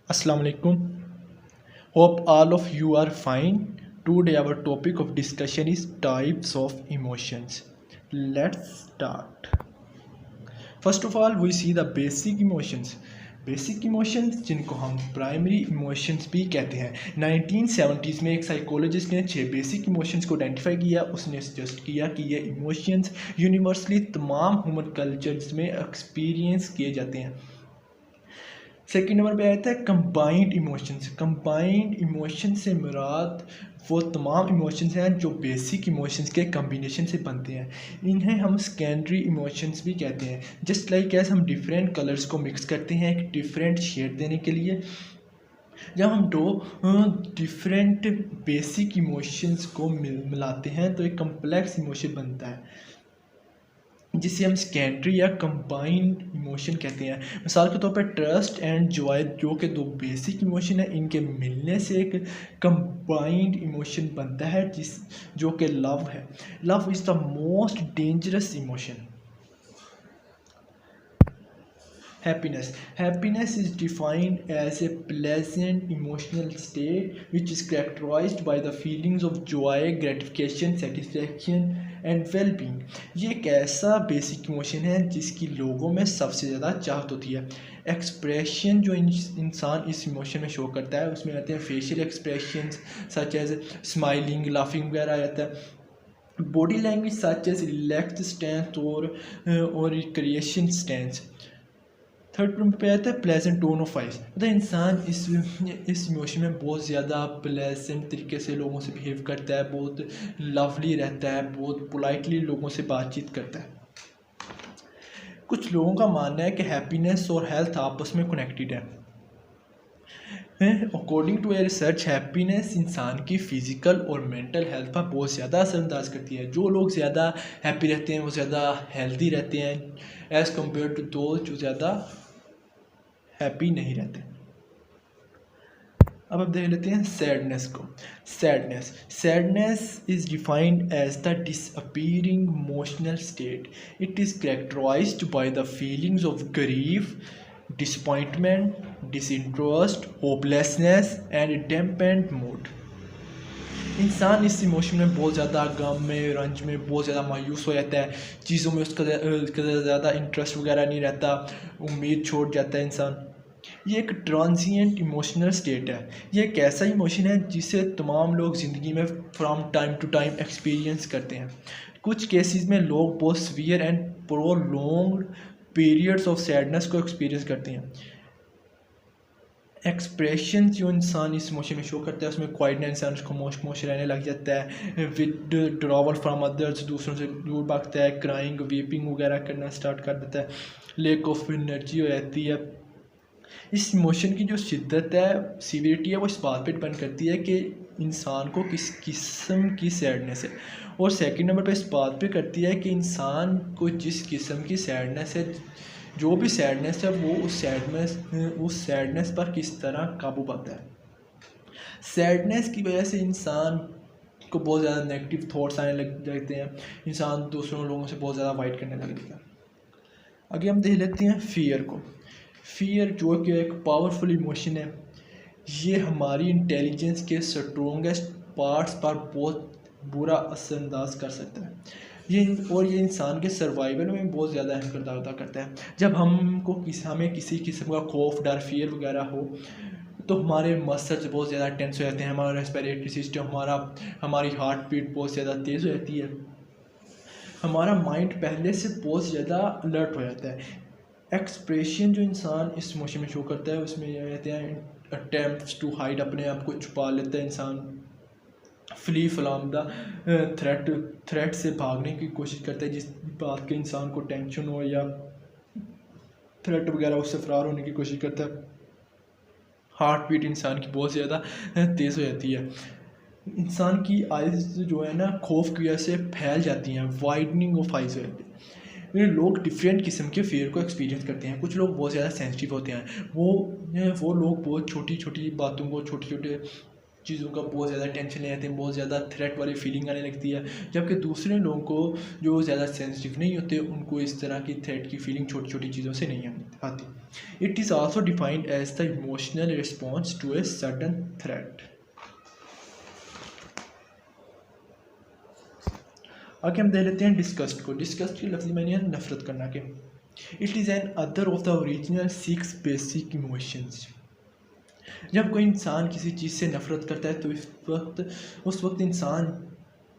Assalamu alaikum. Hope all of you are fine. Today our topic of discussion is types of emotions. Let's start. First of all, we see the basic emotions. Basic emotions जिनको हम primary emotions भी कहते हैं। 1970s में एक psychologist ने 6 basic emotions को identify किया। उसने सजेस्ट किया कि ये इमोशंस यूनिवर्सली तमाम ह्यूमन कल्चर्स में एक्सपीरियंस किए जाते हैं। सेकेंड नंबर पे आता है कंबाइंड इमोशंस। कंबाइंड इमोशन से मुराद वो तमाम इमोशंस हैं जो बेसिक इमोशंस के कम्बिनेशन से बनते हैं। इन्हें हम सेकेंडरी इमोशंस भी कहते हैं। जस्ट लाइक ऐसे हम डिफरेंट कलर्स को मिक्स करते हैं एक डिफरेंट शेड देने के लिए। जब हम दो डिफरेंट बेसिक इमोशंस को मिलाते हैं तो एक कम्प्लेक्स इमोशन बनता है जिसे हम सेकेंडरी या कंबाइंड इमोशन कहते हैं। मिसाल के तौर पर ट्रस्ट एंड जॉय जो कि दो बेसिक इमोशन है, इनके मिलने से एक कंबाइंड इमोशन बनता है जो कि लव है। Love is the most dangerous emotion. Happiness is defined as a pleasant emotional state which is characterized by the feelings of joy, gratification, satisfaction and well-being। ये एक ऐसा बेसिक इमोशन है जिसकी लोगों में सबसे ज़्यादा चाहत होती है। एक्सप्रेशन जो इंसान इस इमोशन में शो करता है उसमें आते हैं facial expressions such as smiling, laughing वगैरह आ जाता है। Body language such as relaxed stance और क्रिएशन स्टैंस। थर्ड नंबर पे आता है प्लेजेंट टोन ऑफ वॉइस। मतलब इंसान इस इमोशन में बहुत ज़्यादा प्लेजेंट तरीके से लोगों से बिहेव करता है, बहुत लवली रहता है, बहुत पोलाइटली लोगों से बातचीत करता है। कुछ लोगों का मानना है कि हैप्पीनेस और हेल्थ आपस में कनेक्टेड है। According to a research happiness इंसान की फ़िज़िकल और मेंटल हेल्थ पर बहुत ज़्यादा असरअंदाज करती है। जो लोग ज़्यादा हैप्पी रहते हैं वो ज़्यादा हेल्दी रहते हैं एज़ कम्पेयर टू दोज जो ज़्यादा हैप्पी नहीं रहते। अब आप देख लेते हैं सैडनेस को। Sadness is defined as the disappearing emotional state. It is characterised by the feelings of grief, disappointment, disinterest, hopelessness and dampened mood. इंसान इस इमोशन में बहुत ज़्यादा गम में, रंज में बहुत ज़्यादा मायूस हो जाता है। चीज़ों में उसका ज़्यादा इंटरेस्ट वगैरह नहीं रहता, उम्मीद छोड़ जाता है इंसान। ये एक ट्रांजिएंट इमोशनल स्टेट है। ये एक ऐसा इमोशन है जिसे तमाम लोग ज़िंदगी में from time to time experience करते हैं। कुछ केसेस में लोग बहुत severe and prolonged periods of sadness को एक्सपीरियंस करते हैं। एक्सप्रेशन जो इंसान इस इमोशन में शो करता है उसमें क्वाइटनेस, इंसान उसको खामोश रहने लग जाता है। विड्रॉवल फ्रॉम अदर्स, दूसरों से दूर भागता है। क्राइंग, वीपिंग वगैरह करना स्टार्ट कर देता है। लैक ऑफ एनर्जी हो जाती है। इस इमोशन की जो शिद्दत है, सीवियरिटी है, वो इस बात पे डिपेंड करती है कि इंसान को किस किस्म की सैडनेस है। और सेकंड नंबर पे इस बात पे करती है कि इंसान को जिस किस्म की सैडनेस है, जो भी सैडनेस है वो उस सैडनेस पर किस तरह काबू पाता है। सैडनेस की वजह से इंसान को बहुत ज़्यादा नेगेटिव थॉट्स आने लग जाते हैं। इंसान दूसरों लोगों से बहुत ज़्यादा अवॉइड करने लग जाता है। आगे हम देख लेते हैं फियर को। फियर जो कि एक पावरफुल इमोशन है, ये हमारी इंटेलिजेंस के स्ट्रॉन्गेस्ट पार्ट्स पर बहुत बुरा असरअंदाज कर सकता है। ये इंसान के सर्वाइवल में बहुत ज़्यादा अहम किरदार अदा करता है। जब हमें किसी किस्म का खौफ, डर, फियर वगैरह हो तो हमारे मसल्स बहुत ज़्यादा टेंस हो जाते हैं। हमारा रेस्पिरेटरी सिस्टम, हमारी हार्ट बीट बहुत ज़्यादा तेज़ हो जाती है। हमारा माइंड पहले से बहुत ज़्यादा अलर्ट हो जाता है। एक्सप्रेशन जो इंसान इस इमोशन में शो करता है उसमें ये रहते हैं अटेम्प्ट्स टू हाइड, अपने आप को छुपा लेता है इंसान। फ्ली फ्रॉम द थ्रेट से भागने की कोशिश करता है। जिस बात के इंसान को टेंशन हो या थ्रेट वगैरह, उससे फरार होने की कोशिश करता है। हार्ट बीट इंसान की बहुत ज़्यादा तेज़ हो जाती है। इंसान की आइज़ जो है ना खौफ की वजह से फैल जाती हैं, वाइडनिंग ऑफ आइज़ हो जाती है। लोग डिफरेंट किस्म के फेयर को एक्सपीरियंस करते हैं। कुछ लोग बहुत ज़्यादा सेंसिटिव होते हैं। वो लोग बहुत छोटी छोटी बातों को, छोटे छोटे चीज़ों का बहुत ज़्यादा टेंशन ले लेते हैं, बहुत ज़्यादा थ्रेट वाली फीलिंग आने लगती है, जबकि दूसरे लोगों को जो ज़्यादा सेंसिटिव नहीं होते उनको इस तरह की थ्रेट की फीलिंग छोटी छोटी चीज़ों से नहीं आती। It is also defined as the emotional response to a sudden threat. आगे हम देख लेते हैं डिस्गस्ट को। डिस्गस्ट की लफ्ज़ी मानी है नफरत करना के। It is an other of the original 6 basic emotions. जब कोई इंसान किसी चीज़ से नफरत करता है तो उस वक्त इंसान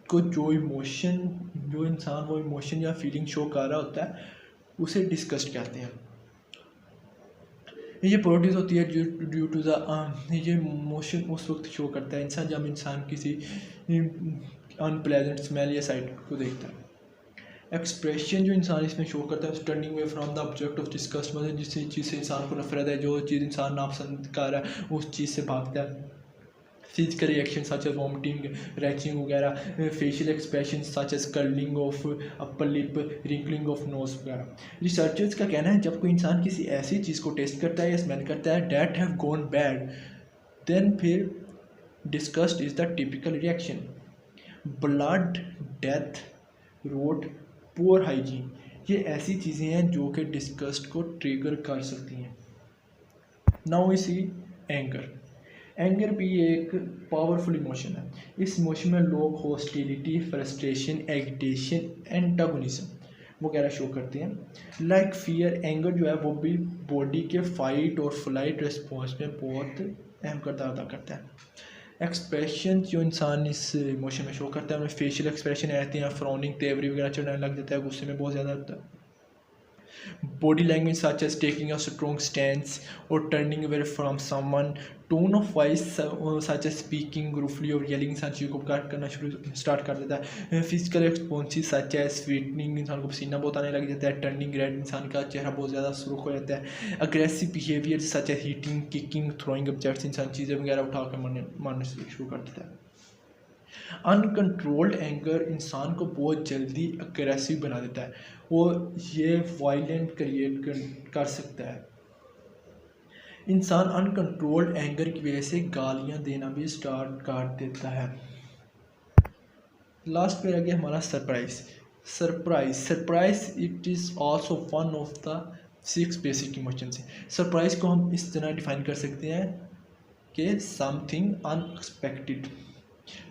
को जो इंसान वो इमोशन या फीलिंग शो कर रहा होता है उसे डिस्गस्ट कहते हैं। ये प्रोड्यूस होती है ड्यू टू द ये इमोशन उस वक्त शो करता है इंसान जब इंसान किसी अनप्लेजेंट स्मेल या साइट को देखता है। एक्सप्रेशन जो इंसान इसमें शो करता है turning away from the object of disgust, मतलब जिस चीज़ से इंसान को नफरत है, जो चीज़ इंसान नापसंद कर रहा है उस चीज़ से भागता है। Physical reaction such as vomiting, retching वगैरह, facial expression such as curling of upper lip, wrinkling of nose वगैरह। रिसर्चर्स का कहना है जब कोई इंसान किसी ऐसी चीज़ को टेस्ट करता है या स्मेल करता है that have gone bad, then फिर disgust is the typical reaction. Blood, death, rot, poor hygiene, ये ऐसी चीज़ें हैं जो कि डिस्गस्ट को ट्रिगर कर सकती हैं। Now we see anger. Anger भी एक पावरफुल इमोशन है। इस इमोशन में लोग हॉस्टिलिटी, फ्रस्ट्रेशन, एगिटेशन, एंटागोनिज्म वगैरह शो करते हैं। लाइक फियर, एंगर जो है वो भी बॉडी के फाइट और फ्लाइट रिस्पॉन्स में बहुत अहम किरदार अदा करता है। एक्सप्रेशन जो इंसान इस इमोशन में शो करता है उनमें फेशियल एक्सप्रेशन रहते हैं, फ्राउनिंग, तेवरी वगैरह चढ़ने लग जाता है, गुस्से में बहुत ज़्यादा होता है। Body language such as taking a strong stance और turning away from someone, tone of voice such as speaking gruffly और येलिंग इंसान चीज़ को कट करना स्टार्ट कर देता है। Physical responses such as sweetening, इंसान को पसीना बहुत आने लग जाता है। टर्निंग रेड, इंसान का चेहरा बहुत ज़्यादा सुर्ख हो जाता है। Aggressive behaviour such as hitting, kicking, throwing objects, इंसान चीज़ें वगैरह उठा कर मारने शुरू कर देता है। अनकंट्रोल्ड एंगर इंसान को बहुत जल्दी अग्रेसिव बना देता है और ये वायलेंट क्रिएट कर सकता है। इंसान अनकंट्रोल्ड एंगर की वजह से गालियां देना भी स्टार्ट कर देता है। लास्ट पे रह गया हमारा surprise it is also one of the 6 basic emotions. Surprise को हम इस तरह डिफाइन कर सकते हैं कि समथिंग अनएक्सपेक्टेड।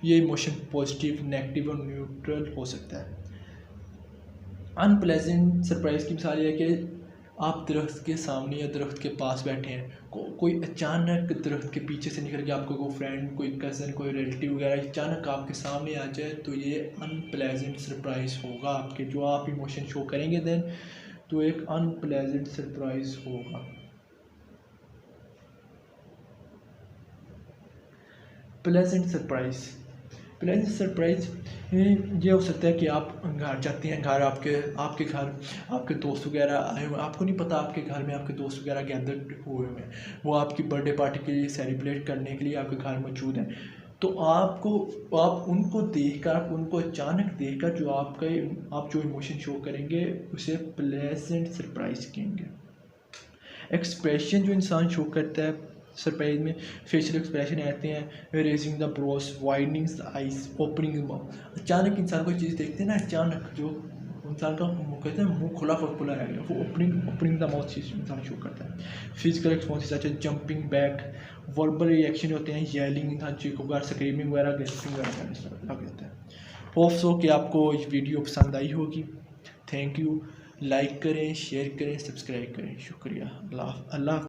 ये इमोशन पॉजिटिव, नेगेटिव और न्यूट्रल हो सकता है। अनप्लेजेंट सरप्राइज की मिसाल ये है कि आप दरख्त के सामने या दरख्त के पास बैठे हैं, कोई अचानक दरख्त के पीछे से निकल के आपको कोई फ्रेंड, कोई कज़न, कोई रिलेटिव वगैरह अचानक आपके सामने आ जाए तो ये अनप्लेजेंट सरप्राइज होगा आपके, जो आप इमोशन शो करेंगे देन तो एक अनप्लेजेंट सरप्राइज होगा। प्लेजेंट सरप्राइज ये हो सकता है कि आप घर जाते हैं, घर आपके घर आपके दोस्त वगैरह आए हुए, आपको नहीं पता आपके घर में आपके दोस्त वगैरह गैदर हुए हैं, वो आपकी बर्थडे पार्टी के लिए सेलिब्रेट करने के लिए आपके घर मौजूद हैं। तो आप उनको देखकर, उनको अचानक देखकर आप जो इमोशन शो करेंगे उसे प्लेजेंट सरप्राइज कहेंगे। एक्सप्रेशन जो इंसान शो करता है सरप्राइज में, फेशियल एक्सप्रेशन आते हैं, raising the Bros, widening the eyes, opening the mouth. अचानक इंसान कोई चीज़ देखते हैं ना, अचानक जो इंसान का कहते हैं मुंह खुला खुला रह गया, वो ओपनिंग द माउथ चीज़ इंसान शो करता है। फिजिकल रिस्पॉन्स अच्छा जंपिंग बैक, वर्बल रिएक्शन होते हैं, येलिंग, इंसान चीखों वगैरह, स्क्रीमिंग वगैरह, गैस्पिंग वगैरह लग जाता है। होप सो कि आपको ये वीडियो पसंद आई होगी। Thank you. लाइक करें, शेयर करें, सब्सक्राइब करें। शुक्रिया। अल्लाह।